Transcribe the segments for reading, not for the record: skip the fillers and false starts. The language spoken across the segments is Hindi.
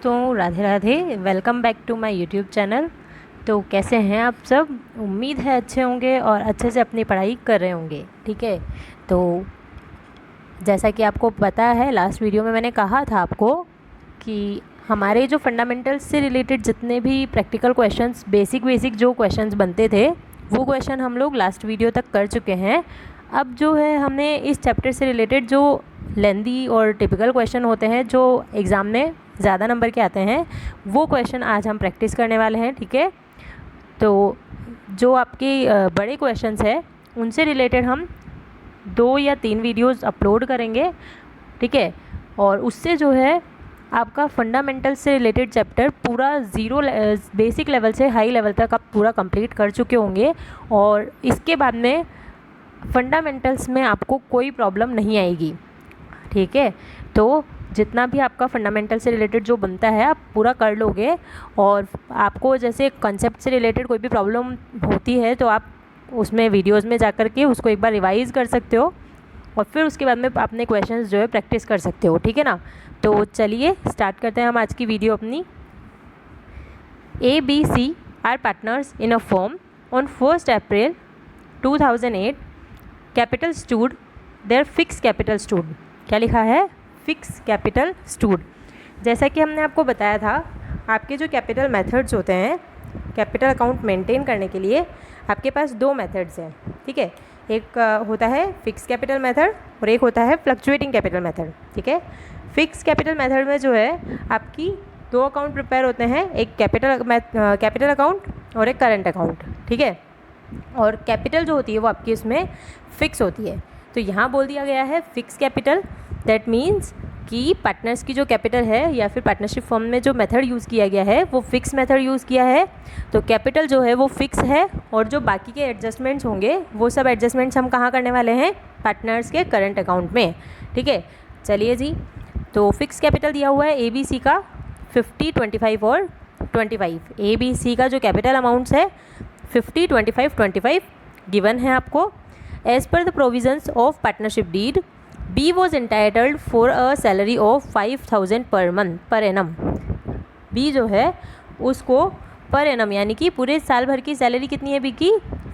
तो Radhe Radhe, welcome back to my YouTube channel. तो कैसे हैं आप सब? उम्मीद है अच्छे होंगे और अच्छे से अपनी पढ़ाई कर रहे होंगे। ठीक है, तो जैसा कि आपको पता है, लास्ट वीडियो में मैंने कहा था आपको कि हमारे जो फंडामेंटल्स से रिलेटेड जितने भी प्रैक्टिकल क्वेश्चंस, बेसिक जो क्वेश्चंस बनते थे, वो क्वेश्चन हम लोग लास्ट वीडियो तक कर चुके हैं। अब जो है, हमने इस चैप्टर से रिलेटेड जो लेंदी और टिपिकल क्वेश्चन होते हैं, जो एग्ज़ाम में ज़्यादा नंबर के आते हैं, वो क्वेश्चन आज हम प्रैक्टिस करने वाले हैं। ठीक है, तो जो आपके बड़े क्वेश्चंस हैं, उनसे रिलेटेड हम 2 या 3 वीडियोस अपलोड करेंगे। ठीक है, और उससे जो है आपका फंडामेंटल से रिलेटेड चैप्टर पूरा बेसिक लेवल से हाई लेवल तक आप पूरा कंप्लीट कर चुके होंगे, और इसके बाद में फंडामेंटल्स में आपको कोई प्रॉब्लम नहीं आएगी। ठीक है, तो जितना भी आपका फंडामेंटल से रिलेटेड जो बनता है, आप पूरा कर लोगे। और आपको जैसे कंसेप्ट से रिलेटेड कोई भी प्रॉब्लम होती है, तो आप उसमें वीडियोस में जा कर के उसको एक बार रिवाइज कर सकते हो, और फिर उसके बाद में अपने क्वेश्चंस जो है प्रैक्टिस कर सकते हो। ठीक है ना, तो चलिए स्टार्ट करते हैं हम आज की वीडियो अपनी। ABC are partners in a firm on 1 April 2008। Capital stood their fixed capital stood. क्या लिखा है? Fixed capital stood. जैसा कि हमने आपको बताया था, आपके जो कैपिटल मेथड्स होते हैं, कैपिटल अकाउंट मेंटेन करने के लिए आपके पास 2 मेथड्स हैं। ठीक है, एक होता है फिक्स कैपिटल मेथड और एक होता है फ्लक्चुएटिंग कैपिटल मेथड। ठीक है, फिक्स कैपिटल मेथड में जो है आपकी 2 अकाउंट प्रिपेयर होते हैं, एक कैपिटल अकाउंट और एक करंट अकाउंट। ठीक है, और कैपिटल जो होती है वो आपकी इसमें फिक्स होती है। तो यहाँ बोल दिया गया है फिक्स कैपिटल, दैट मीन्स कि पार्टनर्स की जो कैपिटल है या फिर पार्टनरशिप फॉर्म में जो मेथड यूज़ किया गया है वो फिक्स मेथड यूज़ किया है। तो कैपिटल जो है वो फिक्स है, और जो बाकी के एडजस्टमेंट्स होंगे वो सब एडजस्टमेंट्स हम कहाँ करने वाले हैं? पार्टनर्स के करंट अकाउंट में। ठीक है, चलिए जी, तो फिक्स कैपिटल दिया हुआ है ABC का 50, 25 और 25। ABC का जो कैपिटल अमाउंट्स है 50, 25, 25 गिवन है आपको। As per the provisions of partnership deed, B was entitled for a salary of 5,000 per month per annum। B जो है उसको पर एनम यानी कि पूरे साल भर की सैलरी कितनी है B की?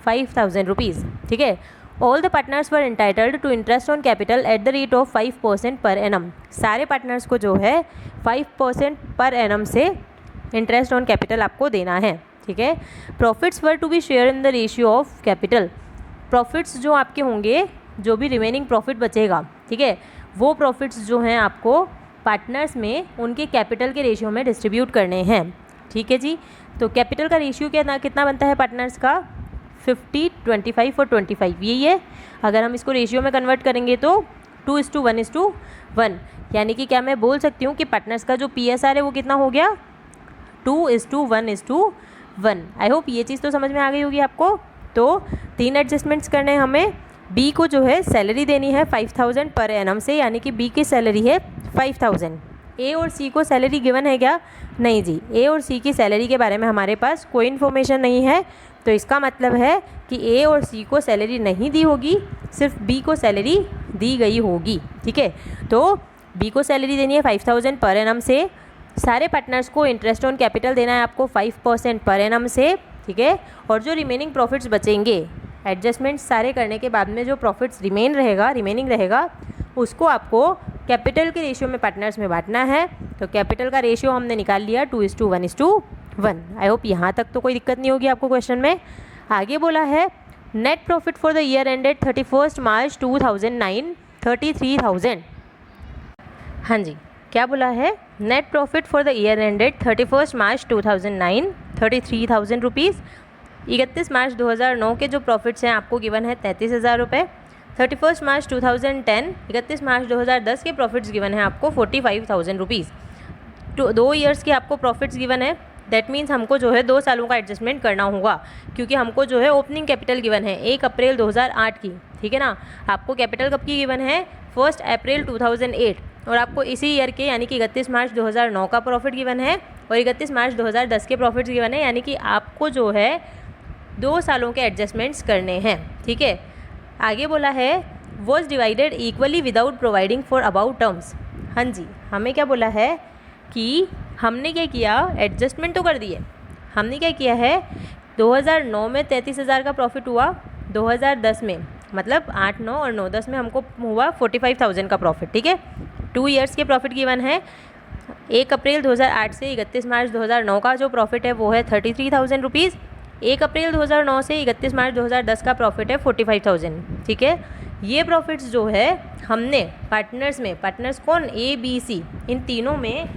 5,000 रुपीज़। ठीक है, all the partners were entitled to interest on capital at the rate of 5% per annum. सारे पार्टनर्स को जो है 5% पर एनम से इंटरेस्ट ऑन कैपिटल आपको देना है। ठीक है, profits were to be share in the ratio of capital. Profits जो आपके होंगे, जो भी रिमेनिंग प्रॉफिट बचेगा, ठीक है, वो प्रॉफिट्स जो हैं आपको पार्टनर्स में उनके कैपिटल के रेशियो में डिस्ट्रीब्यूट करने हैं। ठीक है जी, तो कैपिटल का रेशियो कितना बनता है पार्टनर्स का? 50, 25 और 25, यही है। अगर हम इसको रेशियो में कन्वर्ट करेंगे तो 2:1:1, यानी कि क्या मैं बोल सकती हूँ कि पार्टनर्स का जो PSR है वो कितना हो गया? 2:1:1। आई होप ये चीज़ तो समझ में आ गई होगी आपको। तो 3 एडजस्टमेंट्स करने हैं हमें। B को जो है सैलरी देनी है 5,000 पर एनम से, यानी कि B की सैलरी है 5,000। A और C को सैलरी गिवन है क्या? नहीं जी, A और C की सैलरी के बारे में हमारे पास कोई इन्फॉर्मेशन नहीं है। तो इसका मतलब है कि A और C को सैलरी नहीं दी होगी, सिर्फ B को सैलरी दी गई होगी। ठीक है, तो B को सैलरी देनी है 5,000 पर एनम से। सारे पार्टनर्स को इंटरेस्ट ऑन कैपिटल देना है आपको 5% पर एनम से। ठीक है, और जो रिमेनिंग प्रॉफिट्स बचेंगे, एडजस्टमेंट्स सारे करने के बाद में जो प्रॉफिट्स रिमेनिंग रहेगा, उसको आपको कैपिटल के रेशियो में पार्टनर्स में बांटना है। तो कैपिटल का रेशियो हमने निकाल लिया 2:1:1। आई होप यहाँ तक तो कोई दिक्कत नहीं होगी आपको क्वेश्चन में। आगे बोला है net profit for the year ended 31 मार्च 2009 33,000। हाँ जी, क्या बोला है? Net profit for the year ended 31 March 2009 33,000 rupees. 31 मार्च 2009 के जो प्रॉफिट्स हैं आपको गिवन है 33,000 रुपये। 31 मार्च 2010, 31 मार्च 2010 के प्रॉफिट्स गिवन है आपको 45,000 रुपीज़। 2 ईयर्स के आपको प्रॉफिट्स गिवन है, दैट मीन्स हमको जो है 2 सालों का एडजस्टमेंट करना होगा, क्योंकि हमको जो है ओपनिंग कैपिटल गिवन है 1 अप्रैल 2008 की। ठीक है ना, आपको कैपिटल कब की गिवन है? 1 अप्रैल 2008, और आपको इसी ईयर के यानी कि 31 मार्च 2009 का प्रॉफिट गिवन है और 31 मार्च 2010 के प्रॉफिट्स गिवन है, यानी कि आपको जो है 2 सालों के एडजस्टमेंट्स करने हैं। ठीक है, आगे बोला है was divided equally without providing for about terms. हाँ जी, हमें क्या बोला है कि हमने क्या किया, एडजस्टमेंट तो कर दिए। हमने क्या किया है, 2009 में 33,000 का प्रॉफिट हुआ, 2010 में मतलब 8, 9 और 9, 10 में हमको हुआ 45,000 का प्रॉफिट। ठीक है, 2 ईयर्स के प्रॉफिट गिवन है। 1 अप्रैल 2008 से 31 मार्च 2009 का जो प्रॉफिट है वो है 33,000 रुपीज़। 1 अप्रैल 2009 से 31 मार्च 2010 का प्रॉफिट है 45,000। ठीक है, ये प्रॉफिट्स जो है हमने पार्टनर्स में, पार्टनर्स कौन, ए बी सी, इन तीनों में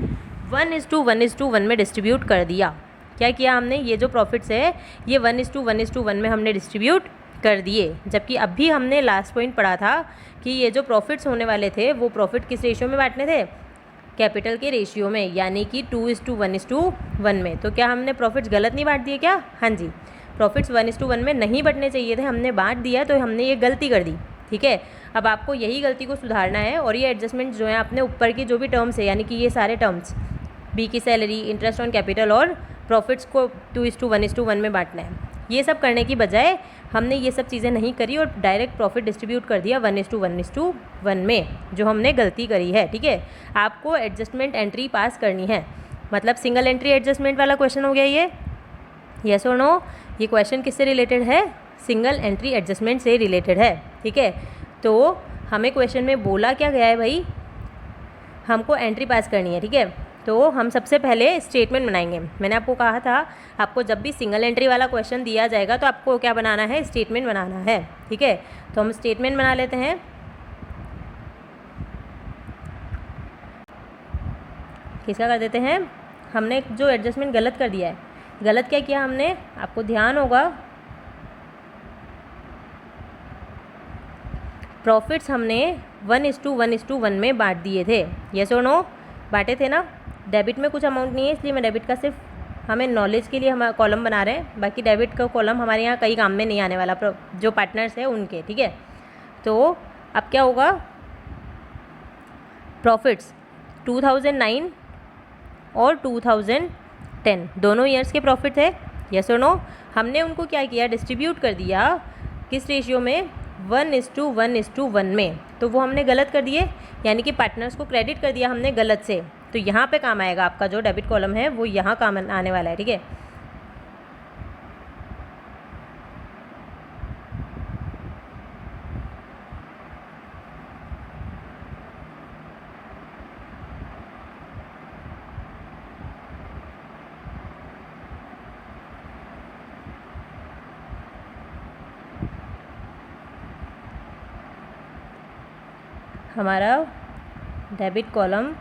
1:1:1 में डिस्ट्रीब्यूट कर दिया। क्या किया हमने, ये जो प्रॉफिट्स है ये 1:1:1 में हमने डिस्ट्रीब्यूट कर दिए। जबकि अभी हमने लास्ट पॉइंट पढ़ा था कि ये जो प्रॉफिट्स होने वाले थे वो प्रॉफिट किस रेशियो में बांटने थे, कैपिटल के रेशियो में, यानी कि 2:1:1 में। तो क्या हमने प्रॉफिट्स गलत नहीं बांट दिए क्या? हाँ जी, प्रॉफिट्स 1:1 में नहीं बटने चाहिए थे, हमने बांट दिया, तो हमने ये गलती कर दी। ठीक है, अब आपको यही गलती को सुधारना है और ये एडजस्टमेंट जो है अपने ऊपर की जो भी टर्म्स है, यानी कि ये सारे टर्म्स, बी की सैलरी, इंटरेस्ट ऑन कैपिटल और प्रॉफिट्स को 2:1:1 में बांटना है। ये सब करने की बजाय हमने ये सब चीज़ें नहीं करी और डायरेक्ट प्रॉफिट डिस्ट्रीब्यूट कर दिया 1:1:1 में, जो हमने गलती करी है। ठीक है, आपको एडजस्टमेंट एंट्री पास करनी है, मतलब सिंगल एंट्री एडजस्टमेंट वाला क्वेश्चन हो गया ये, यस और नो। ये क्वेश्चन किससे रिलेटेड है, सिंगल एंट्री एडजस्टमेंट से रिलेटेड है। ठीक है, तो हमें क्वेश्चन में बोला क्या गया है भाई, हमको एंट्री पास करनी है। ठीक है, तो हम सबसे पहले स्टेटमेंट बनाएंगे। मैंने आपको कहा था आपको जब भी सिंगल एंट्री वाला क्वेश्चन दिया जाएगा तो आपको क्या बनाना है, स्टेटमेंट बनाना है। ठीक है, तो हम स्टेटमेंट बना लेते हैं। किसका कर देते हैं, हमने जो एडजस्टमेंट गलत कर दिया है, गलत क्या किया हमने, आपको ध्यान होगा, प्रॉफिट्स हमने 1:1:1 में बांट दिए थे, यस और नो, बांटे थे ना। डेबिट में कुछ अमाउंट नहीं है, इसलिए मैं डेबिट का सिर्फ हमें नॉलेज के लिए हम कॉलम बना रहे हैं, बाकी डेबिट का कॉलम हमारे यहाँ कई काम में नहीं आने वाला, जो पार्टनर्स है उनके। ठीक है, तो अब क्या होगा, प्रॉफिट्स 2009 और 2010 दोनों ईयर्स के प्रॉफिट थे, यस और नो। हमने उनको क्या किया, डिस्ट्रीब्यूट कर दिया किस रेशियो में, 1:1:1 में। तो वो हमने गलत कर दिए, यानी कि पार्टनर्स को क्रेडिट कर दिया हमने गलत से। तो यहाँ पे काम आएगा आपका जो डेबिट कॉलम है, वो यहाँ काम आने वाला है। ठीक है, हमारा डेबिट कॉलम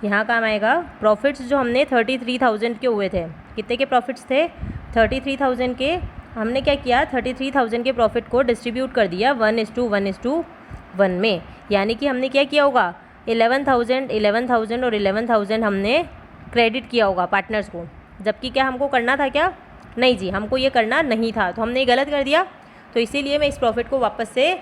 यहाँ काम आएगा। प्रॉफिट्स जो हमने 33,000 के हुए थे, कितने के प्रॉफिट्स थे, 33,000 के। हमने क्या किया, 33,000 के प्रॉफिट को डिस्ट्रीब्यूट कर दिया 1:1:1 में, यानी कि हमने क्या किया होगा, 11,000 और 11,000 हमने क्रेडिट किया होगा पार्टनर्स को। जबकि क्या हमको करना था क्या, नहीं जी, हमको ये करना नहीं था, तो हमने ये गलत कर दिया। तो इसीलिए मैं इस प्रॉफिट को वापस से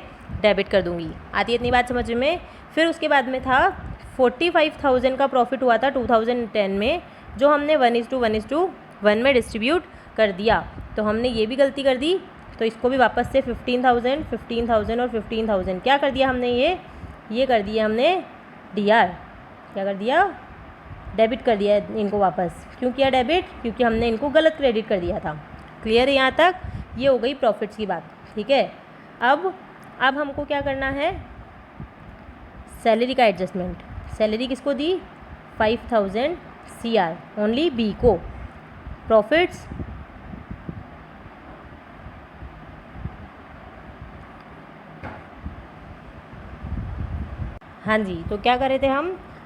डेबिट कर दूंगी। आती है इतनी बात समझ में। फिर उसके बाद में था 45,000 का प्रॉफिट हुआ था 2010 में, जो हमने 1:1:1 में डिस्ट्रीब्यूट कर दिया। तो हमने ये भी गलती कर दी, तो इसको भी वापस से 15,000, 15,000 और 15,000 क्या कर दिया हमने, ये कर दिया हमने DR, क्या कर दिया, डेबिट कर दिया इनको वापस। क्यों किया डेबिट, क्योंकि हमने इनको गलत क्रेडिट कर दिया था। क्लियर है यहाँ तक, ये हो गई प्रॉफिट्स की बात। ठीक है, अब हमको क्या करना है, सैलरी का एडजस्टमेंट। सैलरी किसको दी, 5,000 CR ओनली बी को। प्रॉफिट्स हाँ जी, तो क्या करे थे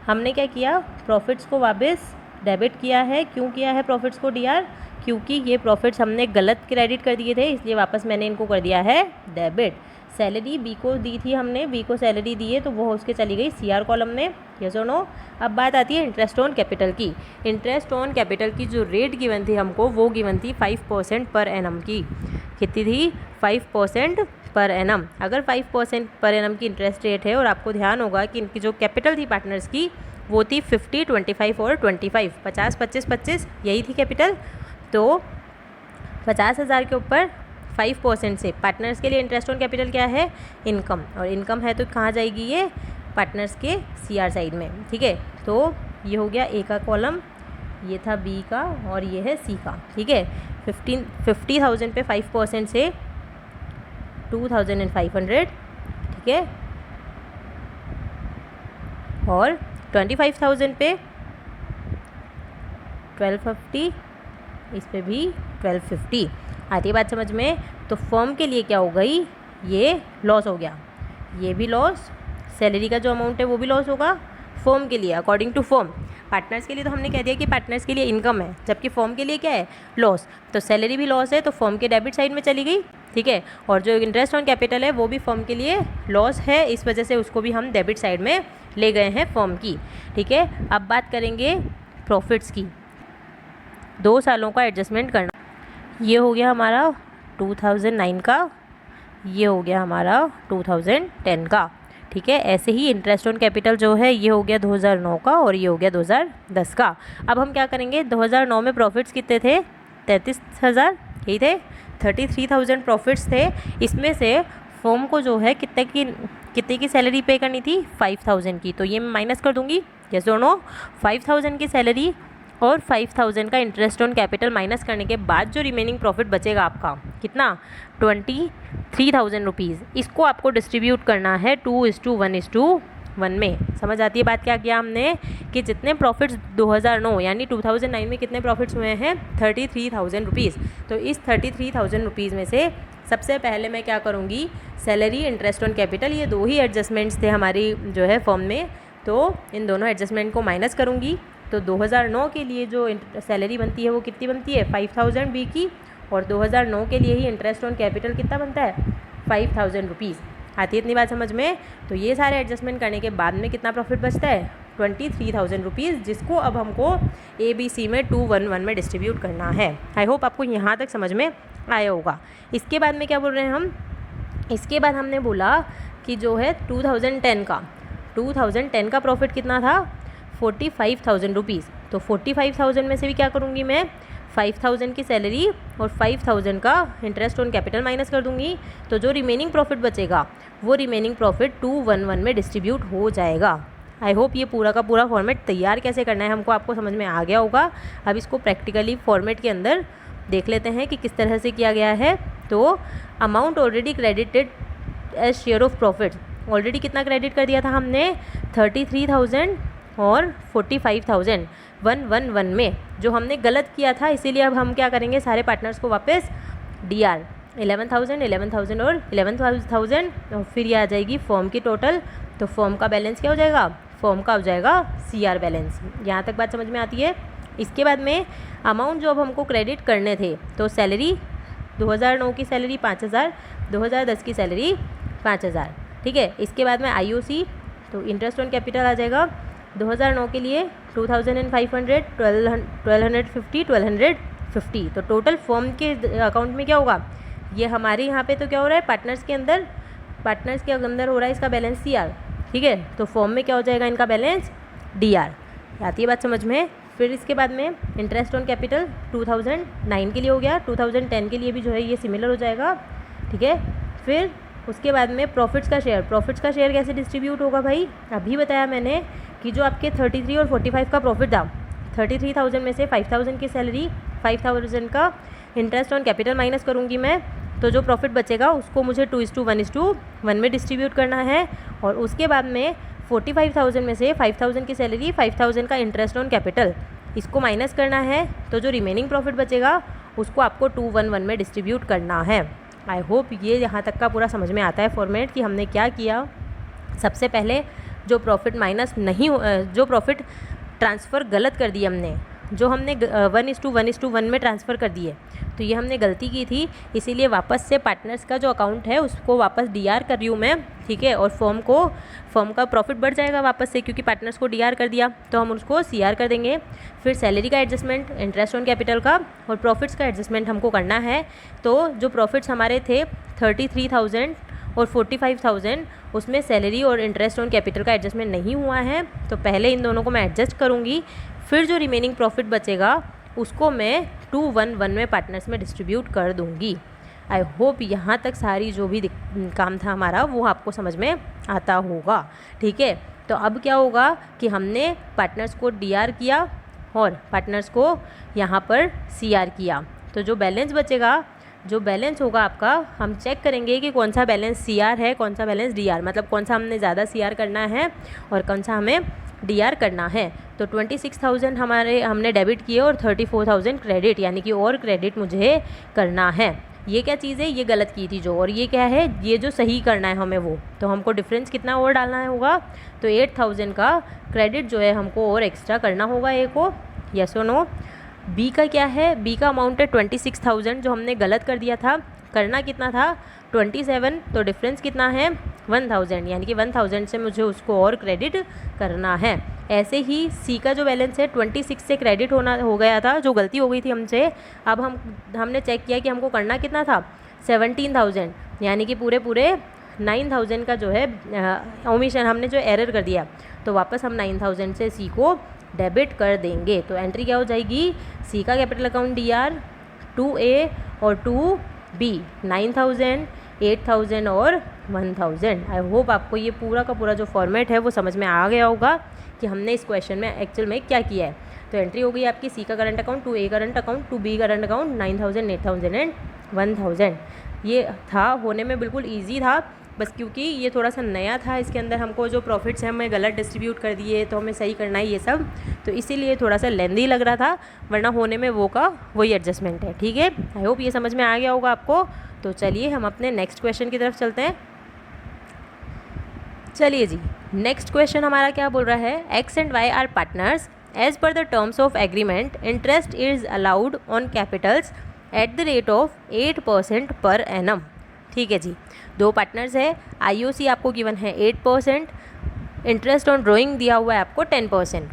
हमने क्या किया, प्रॉफिट्स को वापस डेबिट किया है। क्यों किया है प्रॉफिट्स को DR, क्योंकि ये प्रॉफिट्स हमने गलत क्रेडिट कर दिए थे, इसलिए वापस मैंने इनको कर दिया है डेबिट। सैलरी बी को दी थी हमने, बी को सैलरी दी है, तो वो उसके चली गई CR कॉलम में, यस और नो। अब बात आती है इंटरेस्ट ऑन कैपिटल की। इंटरेस्ट ऑन कैपिटल की जो रेट गिवन थी हमको, वो गिवन थी 5% पर एनम की। कितनी थी, 5% पर एनम। अगर 5% पर एनम की इंटरेस्ट रेट है, और आपको ध्यान होगा कि इनकी जो कैपिटल थी पार्टनर्स की, वो थी 50, 25 और 25, 50, 25, 25, यही थी कैपिटल। तो 50,000 के ऊपर 5% से पार्टनर्स के लिए इंटरेस्ट ऑन कैपिटल क्या है, इनकम, और इनकम है तो कहाँ जाएगी, ये पार्टनर्स के CR साइड में। ठीक है, तो ये हो गया ए का कॉलम। ये था बी का और ये है सी का, ठीक है। 50,000 पे 5% से 2,500, ठीक है, और 25,000 पे 1250, इस पे भी 1250। आती है बात समझ में? तो फर्म के लिए क्या हो गई, ये लॉस हो गया, ये भी लॉस, सैलरी का जो अमाउंट है वो भी लॉस होगा फर्म के लिए अकॉर्डिंग टू फर्म। पार्टनर्स के लिए तो हमने कह दिया कि पार्टनर्स के लिए इनकम है, जबकि फर्म के लिए क्या है, लॉस। तो सैलरी भी लॉस है तो फर्म के डेबिट साइड में चली गई, ठीक है। और जो इंटरेस्ट ऑन कैपिटल है वो भी फर्म के लिए लॉस है, इस वजह से उसको भी हम डेबिट साइड में ले गए हैं फर्म की, ठीक है। अब बात करेंगे प्रॉफिट्स की। 2 सालों का एडजस्टमेंट करना, ये हो गया हमारा 2009 का, ये हो गया हमारा 2010 का, ठीक है। ऐसे ही इंटरेस्ट ऑन कैपिटल जो है ये हो गया 2009 का और ये हो गया 2010 का। अब हम क्या करेंगे, 2009 में प्रॉफिट्स कितने थे, 33,000, यही थे, 33,000 प्रॉफिट्स थे। इसमें से फर्म को जो है कितने की सैलरी पे करनी थी, 5,000 की, तो ये मैं माइनस कर दूंगी, यस और नो। 5,000 की सैलरी और 5,000 का इंटरेस्ट ऑन कैपिटल माइनस करने के बाद जो रिमेनिंग प्रॉफिट बचेगा आपका कितना, 23,000 रुपीज़। इसको आपको डिस्ट्रीब्यूट करना है 2:1:1 में। समझ आती है बात? क्या किया हमने कि जितने प्रॉफिट्स 2009 यानी 2009 में कितने प्रॉफिट्स हुए हैं, 33,000 रुपीज़। तो इस 33,000 रुपीज़ में से सबसे पहले मैं क्या करूँगी, सैलरी, इंटरेस्ट ऑन कैपिटल, ये 2 ही एडजस्टमेंट्स थे हमारी जो है फर्म में, तो इन दोनों एडजस्टमेंट को माइनस करूँगी। तो 2009 के लिए जो सैलरी बनती है वो कितनी बनती है, 5,000 बी की, और 2009 के लिए ही इंटरेस्ट ऑन कैपिटल कितना बनता है, 5,000 रुपीज़। आती है इतनी बात समझ में? तो ये सारे एडजस्टमेंट करने के बाद में कितना प्रॉफिट बचता है, 23,000 रुपीज़, जिसको अब हमको ABC में 2:1:1 में डिस्ट्रीब्यूट करना है। आई होप आपको यहाँ तक समझ में आया होगा। इसके बाद में क्या बोल रहे हैं हम, इसके बाद हमने बोला कि जो है 2010 का प्रॉफिट कितना था, 45,000 रुपीज़। तो 45,000 में से भी क्या करूँगी मैं, 5,000 की सैलरी और 5,000 का इंटरेस्ट ऑन कैपिटल माइनस कर दूँगी। तो जो रिमेनिंग प्रॉफिट बचेगा वो रिमेनिंग प्रॉफिट 2:1:1 में डिस्ट्रीब्यूट हो जाएगा। आई होप ये पूरा का पूरा फॉर्मेट तैयार कैसे करना है हमको आपको समझ में आ गया होगा। अब इसको प्रैक्टिकली फॉर्मेट के अंदर देख लेते हैं कि किस तरह से किया गया है। तो amount already credited as share of profit, already कितना क्रेडिट कर दिया था हमने, 33,000 और 45,000 1:1:1 में, जो हमने गलत किया था। इसीलिए अब हम क्या करेंगे, सारे पार्टनर्स को वापस DR 11,000 और 11,000 और फिर ये आ जाएगी फर्म की टोटल। तो फर्म का बैलेंस क्या हो जाएगा, फर्म का हो जाएगा CR बैलेंस। यहाँ तक बात समझ में आती है? इसके बाद में अमाउंट जो अब हमको क्रेडिट करने थे, तो सैलरी 2009 की सैलरी 5,000, 2010 की सैलरी 5,000, ठीक है। इसके बाद में IOC, तो इंटरेस्ट ऑन कैपिटल आ जाएगा 2009 के लिए 2,500, 1,250, 1,250। तो टोटल फर्म के अकाउंट में क्या होगा, ये हमारे यहाँ पे तो क्या हो रहा है, पार्टनर्स के अंदर हो रहा है इसका बैलेंस CR, ठीक है। तो फर्म में क्या हो जाएगा इनका बैलेंस DR। आती है बात समझ में? फिर इसके बाद में इंटरेस्ट ऑन कैपिटल 2009 के लिए हो गया, 2010 के लिए भी जो है ये सिमिलर हो जाएगा, ठीक है। फिर उसके बाद में प्रॉफिट्स का शेयर कैसे डिस्ट्रीब्यूट होगा भाई, अभी बताया मैंने कि जो आपके 33 और 45 का प्रॉफिट था, 33,000 में से 5,000 की सैलरी, 5,000 का इंटरेस्ट ऑन कैपिटल माइनस करूँगी मैं, तो जो प्रॉफिट बचेगा उसको मुझे 2:1:1 में डिस्ट्रीब्यूट करना है। और उसके बाद में 45,000 में से 5,000 की सैलरी, 5,000 का इंटरेस्ट ऑन कैपिटल, इसको माइनस करना है। तो जो रिमेनिंग प्रॉफिट बचेगा उसको आपको 2:1:1 में डिस्ट्रीब्यूट करना है। आई होप ये यहाँ तक का पूरा समझ में आता है फॉर्मेट कि हमने क्या किया। सबसे पहले जो प्रॉफिट जो प्रॉफिट ट्रांसफ़र गलत कर दिए हमने, जो हमने 1:1:1 में ट्रांसफ़र कर दिए, तो ये हमने गलती की थी। इसीलिए वापस से पार्टनर्स का जो अकाउंट है उसको वापस DR कर रही हूँ मैं, ठीक है। और फर्म का प्रॉफिट बढ़ जाएगा वापस से, क्योंकि पार्टनर्स को DR कर दिया तो हम उसको CR कर देंगे। फिर सैलरी का एडजस्टमेंट, इंटरेस्ट ऑन कैपिटल का और प्रॉफिट्स का एडजस्टमेंट हमको करना है। तो जो प्रॉफिट्स हमारे थे 33,000 और 45,000, उसमें सैलरी और इंटरेस्ट ऑन कैपिटल का एडजस्टमेंट नहीं हुआ है, तो पहले इन दोनों को मैं एडजस्ट करूँगी। फिर जो रिमेनिंग प्रॉफिट बचेगा उसको मैं 2:1:1 में पार्टनर्स में डिस्ट्रीब्यूट कर दूँगी। आई होप यहाँ तक सारी जो भी काम था हमारा वो आपको समझ में आता होगा, ठीक है। तो अब क्या होगा कि हमने पार्टनर्स को DR किया और पार्टनर्स को यहाँ पर CR किया। तो जो बैलेंस बचेगा, जो बैलेंस होगा आपका, हम चेक करेंगे कि कौन सा बैलेंस CR है, कौन सा बैलेंस DR, मतलब कौन सा हमने ज़्यादा CR करना है और कौन सा हमें DR करना है। तो 26,000 हमने डेबिट किए और 34,000 क्रेडिट, यानी कि और क्रेडिट मुझे करना है। ये क्या चीज़ है, ये गलत की थी जो, और ये क्या है, ये जो सही करना है हमें वो। तो हमको डिफरेंस कितना और डालना होगा, तो 8,000 का क्रेडिट जो है हमको और एक्स्ट्रा करना होगा ए को। यस और नो। बी का क्या है, बी का अमाउंट है 26,000, जो हमने गलत कर दिया था। करना कितना था 27, तो डिफरेंस कितना है 1,000, यानी कि 1,000 से मुझे उसको और क्रेडिट करना है। ऐसे ही सी का जो बैलेंस है 26 से क्रेडिट हो गया था, जो गलती हो गई थी हमसे। अब हमने चेक किया कि हमको करना कितना था 17,000, यानी कि पूरे 9,000 का जो है ओमिशन, हमने जो एरर कर दिया, तो वापस हम 9,000 से सी को डेबिट कर देंगे। तो एंट्री क्या हो जाएगी, सी का कैपिटल अकाउंट DR 2A और 2B 9,000, 8,000 और 1,000। आई होप आपको ये पूरा का पूरा जो फॉर्मेट है वो समझ में आ गया होगा कि हमने इस क्वेश्चन में एक्चुअल में क्या किया है। तो एंट्री हो गई आपकी सी का current account, 2A current account, 2B current account, 9,000, 8,000 and 1,000। ये था, होने में बिल्कुल ईजी था, बस क्योंकि ये थोड़ा सा नया था, इसके अंदर हमको जो प्रॉफिट्स हैं हमें गलत डिस्ट्रीब्यूट कर दिए, तो हमें सही करना है ये सब, तो इसीलिए थोड़ा सा लेंदी लग रहा था, वरना होने में वो का वही एडजस्टमेंट है। ठीक है, आई होप ये समझ में आ गया होगा आपको। तो चलिए हम अपने नेक्स्ट क्वेश्चन की तरफ चलते हैं। चलिए जी, नेक्स्ट क्वेश्चन हमारा क्या बोल रहा है, X and Y are partners, as per the terms of agreement interest is allowed on capitals at the rate of 8% per annum. ठीक है जी, दो पार्टनर्स है, IOC आपको गिवन है 8%, इंटरेस्ट ऑन ड्राइंग दिया हुआ है आपको 10%,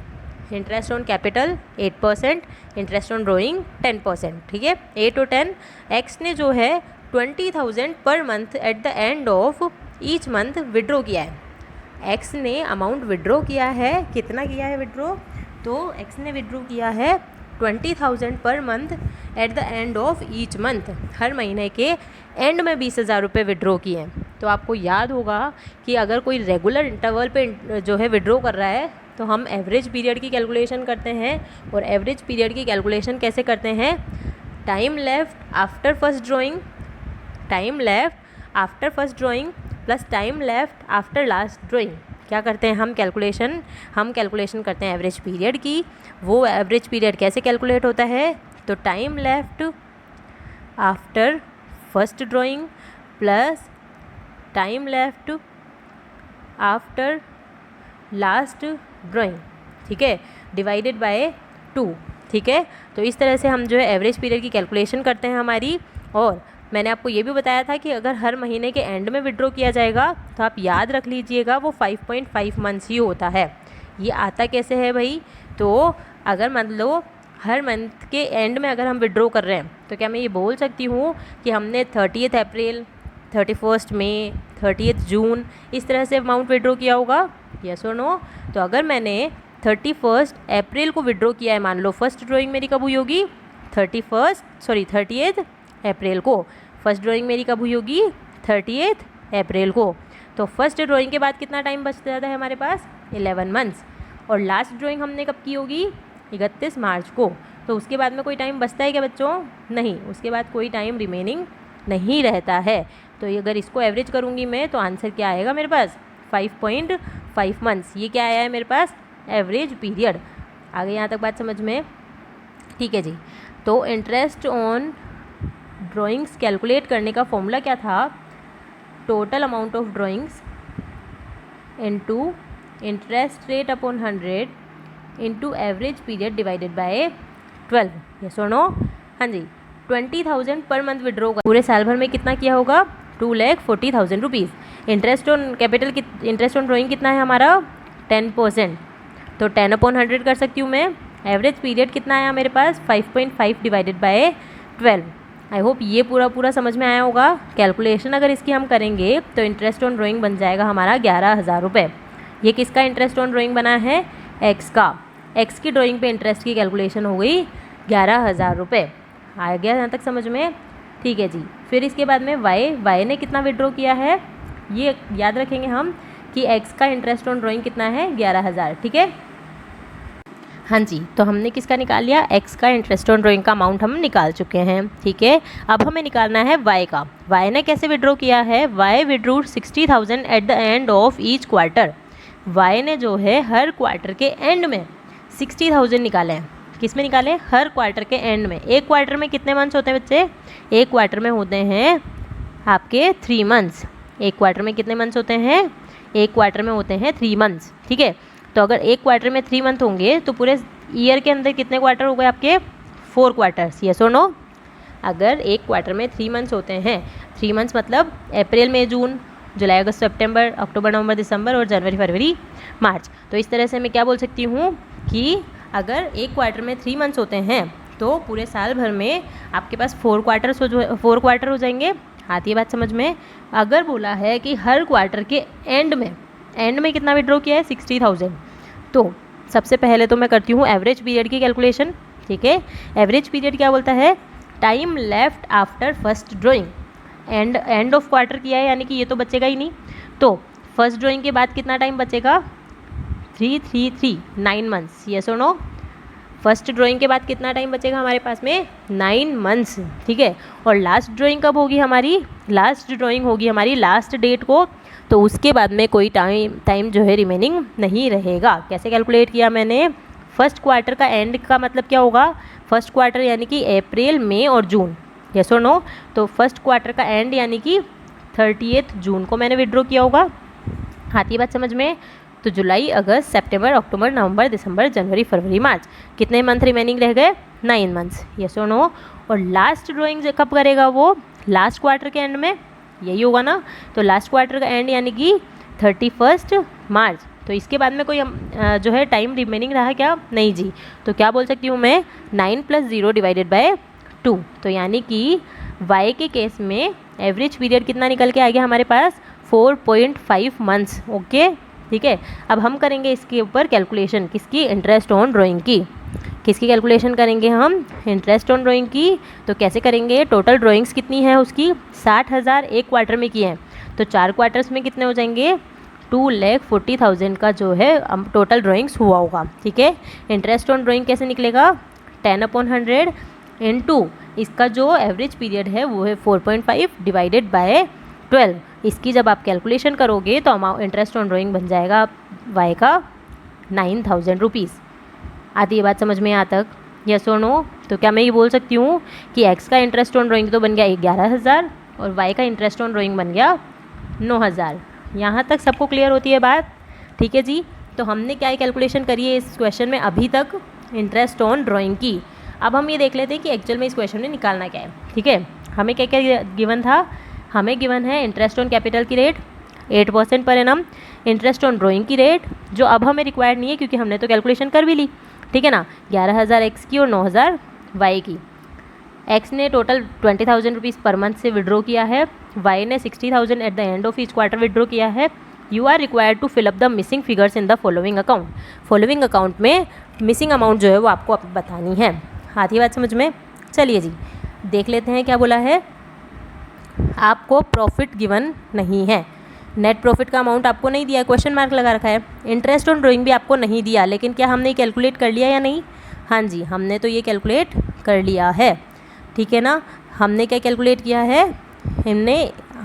interest on capital 8%, interest on drawing 10%। ठीक है, 8 और 10। एक्स ने जो है 20,000 per month at the end of each month withdraw किया है। एक्स ने अमाउंट विड्रॉ किया है, कितना किया है विड्रॉ, तो एक्स ने विड्रॉ किया है 20,000 per month at the end of each month, हर महीने के एंड में 20,000 रुपये विड्रॉ किए हैं। तो आपको याद होगा कि अगर कोई रेगुलर इंटरवल पे जो है विड्रॉ कर रहा है, तो हम एवरेज पीरियड की कैलकुलेशन करते हैं। और एवरेज पीरियड की कैलकुलेशन कैसे करते हैं, time left after first drawing, time left after first drawing plus time left after last drawing. क्या करते हैं हम कैलकुलेशन करते हैं एवरेज पीरियड की। वो एवरेज पीरियड कैसे कैलकुलेट होता है, तो time left after first drawing plus time left after last drawing, ठीक है, डिवाइडेड बाय 2। ठीक है, तो इस तरह से हम जो है एवरेज पीरियड की कैलकुलेशन करते हैं हमारी। और मैंने आपको ये भी बताया था कि अगर हर महीने के एंड में विड्रॉ किया जाएगा, तो आप याद रख लीजिएगा वो 5.5 मंथ्स ही होता है। ये आता कैसे है भाई, तो अगर मान लो हर मंथ के एंड में अगर हम विड्रॉ कर रहे हैं, तो क्या मैं ये बोल सकती हूँ कि हमने 30 अप्रैल, 31 मई, 30 जून इस तरह से अमाउंट विड्रॉ किया होगा, यस और नो। तो अगर मैंने 31 अप्रैल को विड्रॉ किया है, मान लो फर्स्ट ड्राइंग मेरी कब हुई होगी 30 अप्रैल को, फर्स्ट ड्राइंग मेरी कब हुई होगी 30 अप्रैल को। तो फर्स्ट ड्राइंग के बाद कितना टाइम बच जाता है हमारे पास 11 मंथ्स। और लास्ट ड्राइंग हमने कब की होगी 31 मार्च को। तो उसके बाद में कोई टाइम बचता है क्या बच्चों, नहीं, उसके बाद कोई टाइम रिमेनिंग नहीं रहता है। तो अगर इसको एवरेज करूँगी मैं, तो आंसर क्या आएगा मेरे पास 5.5 मंथ्स। ये क्या आया है मेरे पास एवरेज पीरियड। आगे यहाँ तक बात समझ में, ठीक है जी। तो इंटरेस्ट ऑन ड्राइंग्स कैलकुलेट करने का फॉर्मूला क्या था, total amount of drawings into interest rate upon 100 into average period divided by 12। Yes और नो, हाँ जी। 20,000 पर मंथ विड्रॉ का पूरे साल भर में कितना किया होगा 2,40,000 rupees. Interest on capital, interest on drawing कितना है हमारा 10%, तो 10/100 कर सकती हूँ मैं। एवरेज पीरियड कितना आया मेरे पास 5.5 डिवाइडेड बाय 12। आई होप ये पूरा समझ में आया होगा। कैलकुलेशन अगर इसकी हम करेंगे, तो इंटरेस्ट ऑन ड्राइंग बन जाएगा हमारा 11,000 रुपये। ये किसका इंटरेस्ट ऑन ड्राइंग बना है, एक्स का। एक्स की ड्राइंग पे इंटरेस्ट की कैलकुलेशन हो गई 11,000 रुपये। आ गया यहाँ तक समझ में, ठीक है जी। फिर इसके बाद में वाई ने कितना विड्रॉ किया है, ये याद रखेंगे हम कि एक्स का इंटरेस्ट ऑन ड्राइंग कितना है 11,000। ठीक है, हाँ जी, तो हमने किसका निकाल लिया, एक्स का इंटरेस्ट ऑन ड्राइंग का अमाउंट हम निकाल चुके हैं। ठीक है, अब हमें निकालना है वाई का। वाई ने कैसे विड्रॉ किया है, Y withdrew 60,000 at the end of each quarter. Y ने जो है हर क्वार्टर के एंड में 60,000 निकाले हैं। किस में निकाले, हर क्वार्टर के एंड में। एक क्वार्टर में कितने मंथ्स होते हैं बच्चे, एक क्वार्टर में होते हैं आपके 3 मंथ्स। एक क्वार्टर में कितने मंथ्स होते हैं, एक क्वार्टर में होते हैं 3 मंथ्स। ठीक है, तो अगर एक क्वार्टर में 3 मंथ होंगे तो पूरे ईयर के अंदर कितने क्वार्टर हो गए आपके, 4 क्वार्टर्स। यस और नो, अगर एक क्वार्टर में 3 मंथ्स होते हैं, 3 मंथ्स मतलब अप्रैल मई जून जुलाई अगस्त सितंबर अक्टूबर नवंबर दिसंबर और जनवरी फरवरी मार्च। तो इस तरह से मैं क्या बोल सकती हूँ कि अगर एक क्वार्टर में 3 मंथ्स होते हैं तो पूरे साल भर में आपके पास 4 क्वार्टर हो जाएंगे। आती है बात समझ में। अगर बोला है कि हर क्वार्टर के एंड में कितना विड्रॉ किया है, 60,000। तो सबसे पहले तो मैं करती हूँ एवरेज पीरियड की कैलकुलेशन। ठीक है, एवरेज पीरियड क्या बोलता है, time left after first drawing. End of quarter किया है यानी कि ये तो बचेगा ही नहीं। तो फर्स्ट ड्राइंग के बाद कितना टाइम बचेगा, 9 मंथ्स। यस और नो, फर्स्ट ड्राइंग के बाद कितना टाइम बचेगा हमारे पास में, 9 मंथ्स। ठीक है, और लास्ट ड्राइंग कब होगी हमारी, लास्ट ड्राइंग होगी हमारी लास्ट डेट को। तो उसके बाद में कोई टाइम जो है रिमेनिंग नहीं रहेगा। कैसे कैलकुलेट किया मैंने, फर्स्ट क्वार्टर का एंड का मतलब क्या होगा, फर्स्ट क्वार्टर यानी कि अप्रैल मई और जून। यस और नो, तो फर्स्ट क्वार्टर का एंड यानी कि 30 जून को मैंने विड्रॉ किया होगा। आती है बात समझ में। तो जुलाई अगस्त सितंबर अक्टूबर नवंबर दिसंबर जनवरी फरवरी मार्च, कितने मंथ रिमेनिंग रह गए, 9 मंथ्स। यस और नो, और लास्ट ड्राइंग कब करेगा वो, लास्ट क्वार्टर के एंड में, यही होगा ना। तो लास्ट क्वार्टर का एंड यानी कि 31 मार्च। तो इसके बाद में कोई जो है टाइम रिमेनिंग रहा क्या, नहीं जी। तो क्या बोल सकती हूँ मैं, 9 + 0 / 2। तो यानी कि वाई के केस में एवरेज पीरियड कितना निकल के आ गया हमारे पास, 4.5 मंथ्स। ओके, ठीक है। अब हम करेंगे इसके ऊपर कैलकुलेशन, किसकी, इंटरेस्ट ऑन ड्राइंग की। किसकी कैलकुलेशन करेंगे हम, इंटरेस्ट ऑन ड्राइंग की। तो कैसे करेंगे, टोटल ड्राइंग्स कितनी है उसकी, 60,000 एक क्वार्टर में किए हैं। तो 4 क्वार्टर्स में कितने हो जाएंगे, 2,40,000 का जो है टोटल ड्राइंग्स हुआ होगा। ठीक है, इंटरेस्ट ऑन ड्राइंग कैसे निकलेगा, 10/100 इंटू इसका जो एवरेज पीरियड है वो है 4.5 / 12। इसकी जब आप कैलकुलेशन करोगे तो अमाउंट इंटरेस्ट ऑन ड्राइंग बन जाएगा वाई का 9,000 रुपीज़। आती है बात समझ में यहाँ तक, यस और नो। तो क्या मैं ये बोल सकती हूँ कि एक्स का इंटरेस्ट ऑन ड्राइंग तो बन गया 11,000 और वाई का इंटरेस्ट ऑन ड्राइंग बन गया 9,000। यहाँ तक सबको क्लियर होती है बात, ठीक है जी। तो हमने क्या कैलकुलेशन करी है इस क्वेश्चन में अभी तक, इंटरेस्ट ऑन ड्राइंग की। अब हम ये देख लेते हैं कि एक्चुअल में इस क्वेश्चन में निकालना क्या है। ठीक है, हमें क्या क्या गिवन था, हमें गिवन है इंटरेस्ट ऑन कैपिटल की rate 8% per annum, interest on drawing की रेट जो अब हमें रिक्वायर्ड नहीं है क्योंकि हमने तो कैलकुलेशन कर भी ली। ठीक है ना, 11,000 एक्स की और 9,000 वाई की। एक्स ने टोटल 20,000 रुपीज़ पर मंथ से विड्रॉ किया है, वाई ने 60,000 at the end of each quarter withdraw किया है। You are required to fill up the missing figures in the following account. Following account में मिसिंग अमाउंट जो है वो आपको बतानी है। आती बात समझ में, चलिए जी देख लेते हैं क्या बोला है। आपको प्रॉफिट गिवन नहीं है, नेट प्रॉफिट का अमाउंट आपको नहीं दिया, क्वेश्चन मार्क लगा रखा है। इंटरेस्ट ऑन ड्राइंग भी आपको नहीं दिया, लेकिन क्या हमने कैलकुलेट कर लिया या नहीं, हाँ जी हमने तो ये कैलकुलेट कर लिया है। ठीक है ना, हमने क्या कैलकुलेट किया है,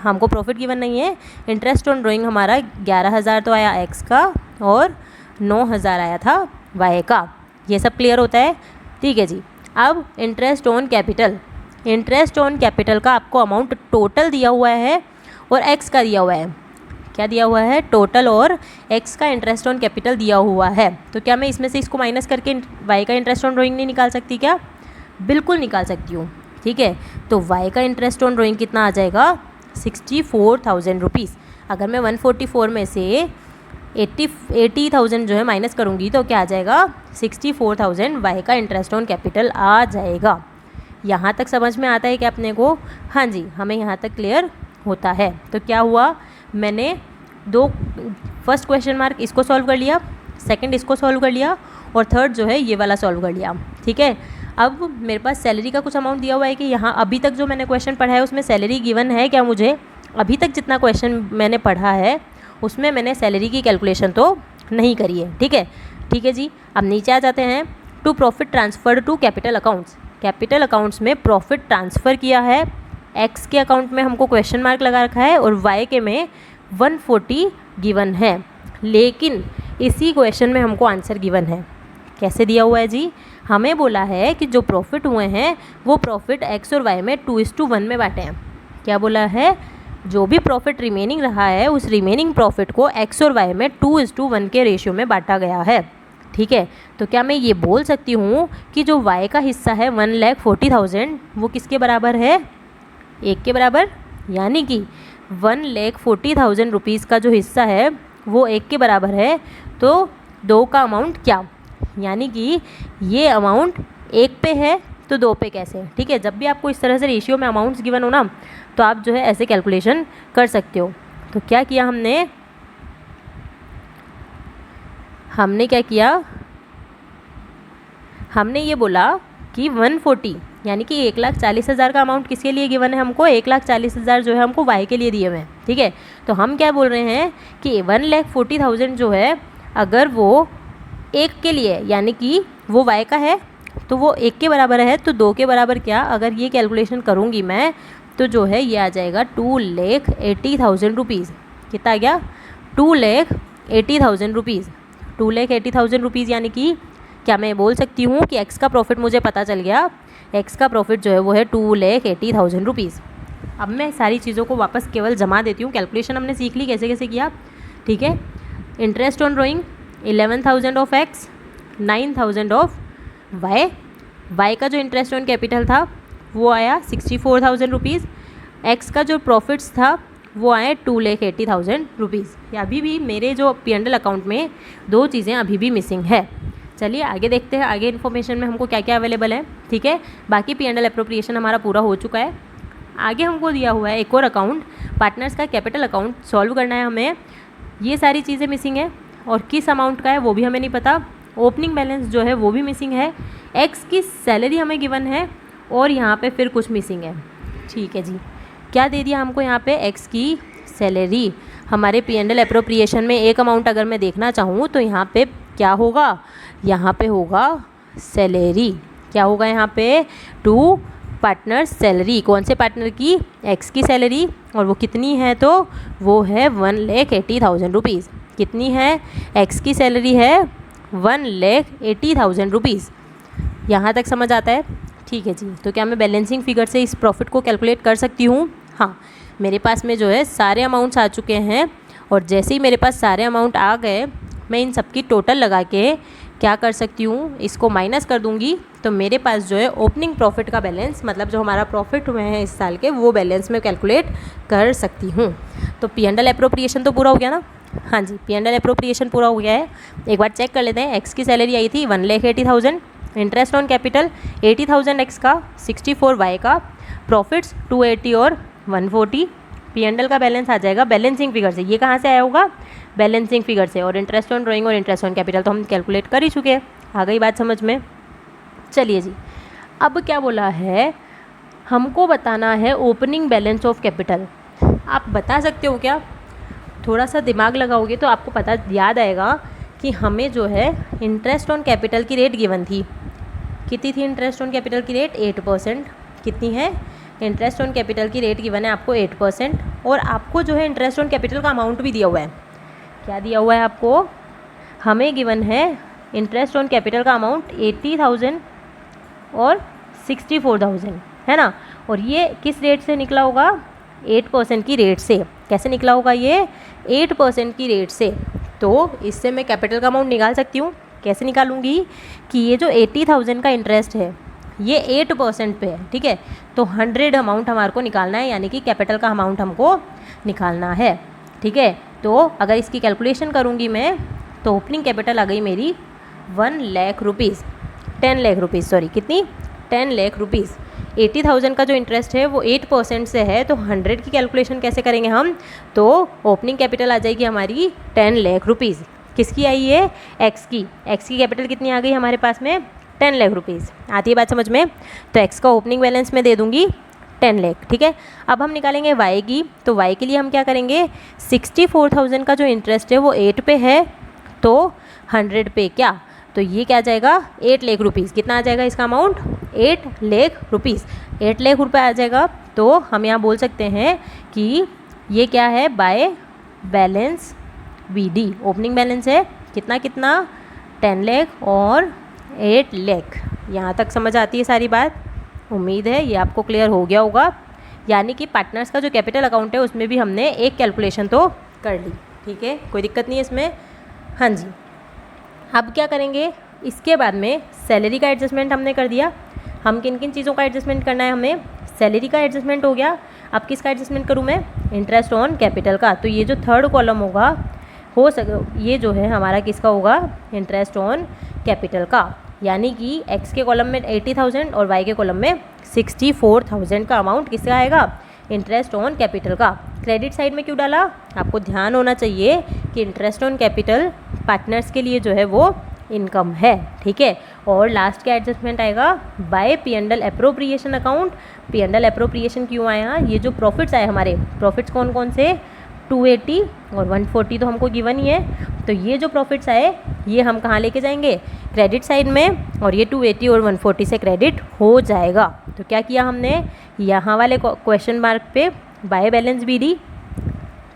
हमको प्रॉफिट गिवन नहीं है। इंटरेस्ट ऑन ड्राइंग हमारा 11,000 तो आया एक्स का और 9,000 आया था वाई का। ये सब क्लियर होता है, ठीक है जी। अब interest on capital, interest on capital का आपको अमाउंट टोटल दिया हुआ है और एक्स का दिया हुआ है। क्या दिया हुआ है, टोटल और एक्स का इंटरेस्ट ऑन कैपिटल दिया हुआ है। तो क्या मैं इसमें से इसको माइनस करके वाई का इंटरेस्ट ऑन ड्राइंग नहीं निकाल सकती क्या, बिल्कुल निकाल सकती हूँ। ठीक है, तो वाई का इंटरेस्ट ऑन ड्राइंग कितना आ जाएगा, 64,000 रुपीज़। अगर मैं 144 में से 80,000 जो है माइनस करूँगी तो क्या आ जाएगा, 64,000 वाई का इंटरेस्ट ऑन कैपिटल आ जाएगा। यहाँ तक समझ में आता है कि अपने को, हाँ जी हमें यहाँ तक क्लियर होता है। तो क्या हुआ, मैंने फर्स्ट क्वेश्चन मार्क इसको सॉल्व कर लिया, सेकंड इसको सॉल्व कर लिया और थर्ड जो है ये वाला सॉल्व कर लिया। ठीक है, अब मेरे पास सैलरी का कुछ अमाउंट दिया हुआ है कि यहाँ अभी तक जो मैंने क्वेश्चन पढ़ा है उसमें सैलरी गिवन है क्या, मुझे अभी तक जितना क्वेश्चन मैंने पढ़ा है उसमें मैंने सैलरी की कैलकुलेशन तो नहीं करी है। ठीक है, ठीक है जी। अब नीचे आ जाते हैं, to profit transferred to capital accounts. Capital accounts में प्रॉफिट ट्रांसफ़र किया है, एक्स के अकाउंट में हमको क्वेश्चन मार्क लगा रखा है और वाई के में 140 गिवन है, लेकिन इसी क्वेश्चन में हमको आंसर गिवन है। कैसे दिया हुआ है जी? हमें बोला है कि जो प्रॉफिट हुए हैं वो प्रॉफिट एक्स और वाई में 2:1 में बांटे हैं। क्या बोला है? जो भी प्रॉफिट रिमेनिंग रहा है उस रिमेनिंग प्रॉफिट को एक्स और वाई में 2:1 के रेशियो में बांटा गया है। ठीक है, तो क्या मैं ये बोल सकती हूँ कि जो वाई का हिस्सा है 1,40,000 वो किसके बराबर है? 1 के बराबर, यानी कि 1,40,000 रुपीज़ का जो हिस्सा है वो 1 के बराबर है। तो 2 का अमाउंट क्या, यानी कि ये अमाउंट 1 पे है तो 2 पे कैसे? ठीक है, जब भी आपको इस तरह से रेशियो में अमाउंट्स गिवन हो ना तो आप जो है ऐसे कैलकुलेशन कर सकते हो। तो क्या किया हमने क्या किया, हमने ये बोला कि 140 यानी कि 1,40,000 का अमाउंट किसके लिए गिवन है हमको? 1,40,000 जो है हमको वाई के लिए दिए हुए हैं। ठीक है, तो हम क्या बोल रहे हैं कि 1,40,000 जो है अगर वो 1 के लिए यानी कि वो वाई का है तो वो 1 के बराबर है, तो 2 के बराबर क्या, अगर ये कैलकुलेशन करूँगी मैं तो जो है ये आ जाएगा 2,80,000 रुपीज़। कितना आ गया? 2,80,000 रुपीज़। 2,80,000 रुपीज़ यानी कि क्या मैं बोल सकती हूँ कि एक्स का प्रॉफिट मुझे पता चल गया, एक्स का प्रॉफिट जो है वो है 2,80,000 रुपीज़। अब मैं सारी चीज़ों को वापस केवल जमा देती हूँ। कैलकुलेशन हमने सीख ली कैसे कैसे किया। ठीक है, interest on drawing 11,000 of X, 9,000 of Y. Y का जो इंटरेस्ट ऑन कैपिटल था वो आया 64,000 रुपीज़। एक्स का जो प्रॉफिट्स था वो आए 2,80,000 रुपीज़। अभी भी मेरे जो P&L अकाउंट में 2 चीज़ें अभी भी मिसिंग है। चलिए आगे देखते हैं, आगे इन्फॉर्मेशन में हमको क्या क्या अवेलेबल है। ठीक है, बाकी P&L एप्रोप्रिएशन हमारा पूरा हो चुका है। आगे हमको दिया हुआ है एक और अकाउंट, पार्टनर्स का कैपिटल अकाउंट सॉल्व करना है हमें। ये सारी चीज़ें मिसिंग है और किस अमाउंट का है वो भी हमें नहीं पता। ओपनिंग बैलेंस जो है वो भी मिसिंग है, एक्स की सैलरी हमें गिवन है और यहाँ पे फिर कुछ मिसिंग है। ठीक है जी, क्या दे दिया हमको यहाँ पे? एक्स की सैलरी। हमारे P&L एप्रोप्रिएशन में एक अमाउंट अगर मैं देखना चाहूँ तो यहाँ पे क्या होगा? यहाँ पे होगा सैलरी। क्या होगा यहाँ पे? 2 पार्टनर सैलरी। कौन से पार्टनर की? एक्स की सैलरी। और वो कितनी है? तो वो है 1,80,000 रुपीज़। कितनी है? एक्स की सैलरी है 1,80,000 रुपीज़। यहाँ तक समझ आता है? ठीक है जी, तो क्या मैं बैलेंसिंग फिगर से इस प्रॉफिट को कैलकुलेट कर सकती हूँ? हाँ, मेरे पास में जो है सारे अमाउंट्स आ चुके हैं और जैसे ही मेरे पास सारे अमाउंट आ गए मैं इन सब की टोटल लगा के क्या कर सकती हूँ, इसको माइनस कर दूँगी तो मेरे पास जो है ओपनिंग प्रॉफिट का बैलेंस, मतलब जो हमारा प्रॉफिट हुए हैं इस साल के, वो बैलेंस में कैलकुलेट कर सकती हूँ। तो P&L एप्रोप्रिएशन तो पूरा हो गया ना? हाँ जी, P&L एप्रोप्रिएशन पूरा हो गया है। एक बार चेक कर लेते हैं। एक्स की सैलरी आई थी 1,80,000, इंटरेस्ट ऑन कैपिटल 80,000 एक्स का, 64 वाई का, प्रॉफिट्स 280 और 140। P&L का बैलेंस आ जाएगा बैलेंसिंग फिगर से। ये कहाँ से आया होगा? बैलेंसिंग फिगर से। और इंटरेस्ट ऑन ड्राइंग और इंटरेस्ट ऑन कैपिटल तो हम कैलकुलेट कर ही चुके हैं। आ गई बात समझ में? चलिए जी, अब क्या बोला है, हमको बताना है ओपनिंग बैलेंस ऑफ कैपिटल। आप बता सकते हो क्या? थोड़ा सा दिमाग लगाओगे तो आपको पता याद आएगा कि हमें जो है इंटरेस्ट ऑन कैपिटल की रेट गिवन थी। कितनी थी इंटरेस्ट ऑन कैपिटल की रेट? 8%। कितनी है? इंटरेस्ट ऑन कैपिटल की रेट गिवन है आपको 8%। और आपको जो है इंटरेस्ट ऑन कैपिटल का अमाउंट भी दिया हुआ है। क्या दिया हुआ है आपको? हमें गिवन है इंटरेस्ट ऑन कैपिटल का अमाउंट 80,000 और 64,000, है ना? और ये किस रेट से निकला होगा? 8% की रेट से। कैसे निकला होगा ये? 8% की रेट से। तो इससे मैं कैपिटल का अमाउंट निकाल सकती हूँ। कैसे निकालूंगी? कि ये जो 80,000 का इंटरेस्ट है ये 8% पे है, ठीक है? तो 100 अमाउंट हमारे को निकालना है, यानी कि कैपिटल का अमाउंट हमको निकालना है, ठीक है? तो अगर इसकी कैलकुलेशन करूँगी मैं तो ओपनिंग कैपिटल आ गई मेरी 1 lakh rupees, 10 lakh rupees, sorry कितनी? 10 लाख रुपीज़। 80,000 का जो इंटरेस्ट है वो 8% से है, तो 100 की कैलकुलेशन कैसे करेंगे हम? तो ओपनिंग कैपिटल आ जाएगी हमारी 10 लाख रुपीज़। किसकी आई है? एक्स की। एक्स की कैपिटल कितनी आ गई हमारे पास में? 10 लाख रुपीज़। आती है बात समझ में? तो एक्स का ओपनिंग बैलेंस में दे दूंगी 10 लाख, ठीक है? अब हम निकालेंगे वाई की। तो वाई के लिए हम क्या करेंगे? 64,000 का जो इंटरेस्ट है वो 8 पे है, तो 100 पे क्या, तो ये क्या आ जाएगा 8 लाख रुपीज़। कितना आ जाएगा इसका अमाउंट 8 लाख रुपीज़। 8 लाख रुपये आ जाएगा। तो हम यहाँ बोल सकते हैं कि ये क्या है by balance BD। Opening balance है कितना कितना 10 लाख और 8 लाख। यहाँ तक समझ आती है सारी बात। उम्मीद है ये आपको क्लियर हो गया होगा। यानी कि पार्टनर्स का जो कैपिटल अकाउंट है उसमें भी हमने एक कैलकुलेशन तो कर ली, ठीक है, कोई दिक्कत नहीं है इसमें। हाँ जी, अब क्या करेंगे, इसके बाद में सैलरी का एडजस्टमेंट हमने कर दिया। हम किन किन चीज़ों का एडजस्टमेंट करना है हमें, सैलरी का एडजस्टमेंट हो गया। अब किसका एडजस्टमेंट करूँ मैं, इंटरेस्ट ऑन कैपिटल का। तो ये जो थर्ड कॉलम होगा ये जो है हमारा किसका होगा, इंटरेस्ट ऑन कैपिटल का। यानी कि एक्स के कॉलम में 80,000 और वाई के कॉलम में 64,000 का अमाउंट किसका आएगा, इंटरेस्ट ऑन कैपिटल का। क्रेडिट साइड में क्यों डाला, आपको ध्यान होना चाहिए कि इंटरेस्ट ऑन कैपिटल पार्टनर्स के लिए जो है वो इनकम है, ठीक है। और लास्ट का एडजस्टमेंट आएगा bye P&L appropriation account. P&L appropriation क्यों आया, ये जो प्रॉफिट्स आए हमारे, प्रॉफिट्स कौन कौन से 280 और 140 तो हमको गिवन ही है। तो ये जो प्रॉफिट्स आए ये हम कहाँ लेके जाएंगे, क्रेडिट साइड में, और ये 280 और 140 से क्रेडिट हो जाएगा। तो क्या किया हमने, यहाँ वाले क्वेश्चन मार्क पे बाय बैलेंस BD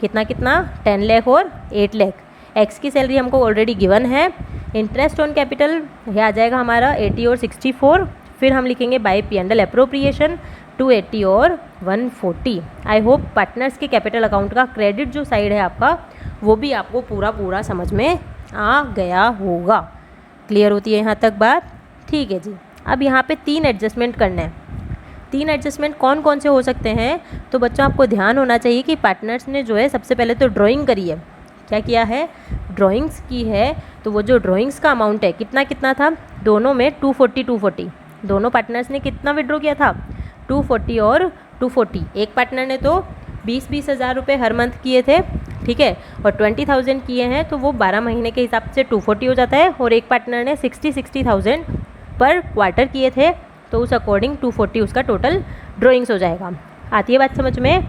कितना कितना 10 लाख और 8 लाख। एक्स की सैलरी हमको ऑलरेडी गिवन है। इंटरेस्ट ऑन कैपिटल ये आ जाएगा हमारा 80 और 64। फिर हम लिखेंगे बाय P&L एप्रोप्रिएशन 280 और 140। आई होप पार्टनर्स के कैपिटल अकाउंट का क्रेडिट जो साइड है आपका वो भी आपको पूरा समझ में आ गया होगा। क्लियर होती है यहाँ तक बात, ठीक है जी। अब यहाँ पे 3 एडजस्टमेंट करने हैं। 3 एडजस्टमेंट कौन कौन से हो सकते हैं, तो बच्चों आपको ध्यान होना चाहिए कि पार्टनर्स ने जो है सबसे पहले तो ड्राइंग करी है। क्या किया है, ड्राइंग्स की है। तो वो जो ड्राइंग्स का अमाउंट है कितना कितना था, दोनों में 240। दोनों पार्टनर्स ने कितना विड्रॉ किया था, 240 और 240। एक पार्टनर ने तो 20 हज़ार रुपये हर मंथ किए थे, ठीक है, और 20,000 किए हैं, तो वो 12 महीने के हिसाब से 240 हो जाता है। और एक पार्टनर ने 60,000 पर क्वार्टर किए थे, तो उस अकॉर्डिंग 240 उसका टोटल ड्राइंग्स हो जाएगा। आती है बात समझ में।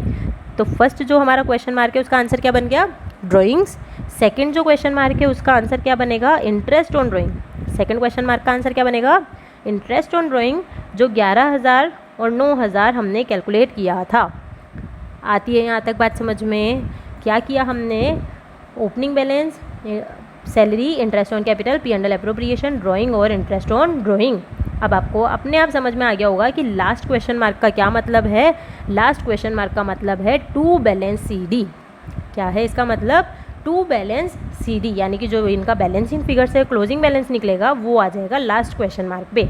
तो फर्स्ट जो हमारा क्वेश्चन मार्क है उसका आंसर क्या बन गया, ड्राइंग्स। सेकंड जो क्वेश्चन मार्क है उसका आंसर क्या बनेगा, interest on drawing. Second question mark का आंसर क्या बनेगा, इंटरेस्ट ऑन ड्राइंग, जो 11,000 और 9,000 हमने कैलकुलेट किया था। आती है यहाँ तक बात समझ में। क्या किया हमने, opening balance, salary, interest on capital, P&L appropriation, drawing और इंटरेस्ट ऑन ड्राइंग। अब आपको अपने आप समझ में आ गया होगा कि लास्ट क्वेश्चन मार्क का क्या मतलब है। लास्ट क्वेश्चन मार्क का मतलब है टू बैलेंस CD। क्या है इसका मतलब, टू बैलेंस CD, यानी कि जो इनका बैलेंसिंग फिगर से क्लोजिंग बैलेंस निकलेगा वो आ जाएगा लास्ट क्वेश्चन मार्क पे।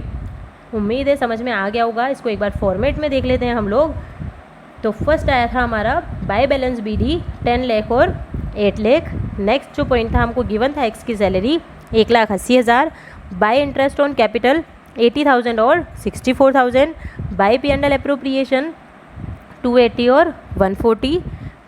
उम्मीद है समझ में आ गया होगा। इसको एक बार फॉर्मेट में देख लेते हैं हम लोग। तो फर्स्ट आया था हमारा बाय बैलेंस BD 10 लाख और 8 लाख। नेक्स्ट जो पॉइंट था हमको गिवन था एक्स की salary 1,80,000, by interest on capital 80,000 और 64,000, बाय P&L एप्रोप्रिएशन 280 और 140,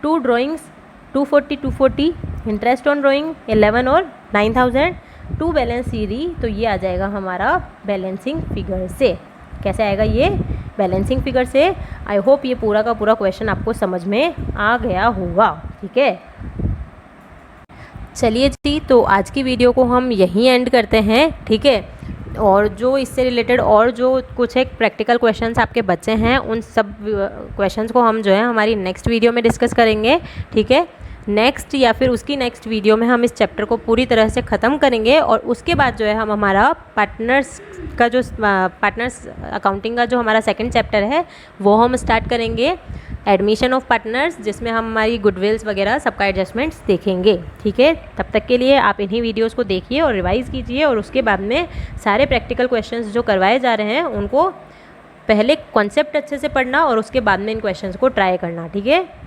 to drawings 240, interest on drawing 11 और 9,000, टू बैलेंस CD। तो ये आ जाएगा हमारा बैलेंसिंग फिगर से। कैसे आएगा ये, बैलेंसिंग फिगर से। आई होप ये पूरा का पूरा क्वेश्चन आपको समझ में आ गया होगा, ठीक है। चलिए जी, तो आज की वीडियो को हम यहीं एंड करते हैं, ठीक है। और जो इससे रिलेटेड और जो कुछ एक प्रैक्टिकल क्वेश्चंस आपके बच्चे हैं उन सब क्वेश्चंस को हम जो है हमारी नेक्स्ट वीडियो में डिस्कस करेंगे, ठीक है। नेक्स्ट या फिर उसकी नेक्स्ट वीडियो में हम इस चैप्टर को पूरी तरह से ख़त्म करेंगे और उसके बाद जो है हम हमारा पार्टनर्स अकाउंटिंग का जो हमारा सेकंड चैप्टर है वो हम स्टार्ट करेंगे, एडमिशन ऑफ पार्टनर्स, जिसमें हम हमारी गुडविल्स वगैरह सबका एडजस्टमेंट्स देखेंगे, ठीक है। तब तक के लिए आप इन्हीं वीडियोस को देखिए और रिवाइज़ कीजिए और उसके बाद में सारे प्रैक्टिकल क्वेश्चंस जो करवाए जा रहे हैं उनको पहले कॉन्सेप्ट अच्छे से पढ़ना और उसके बाद में इन क्वेश्चंस को ट्राई करना, ठीक है।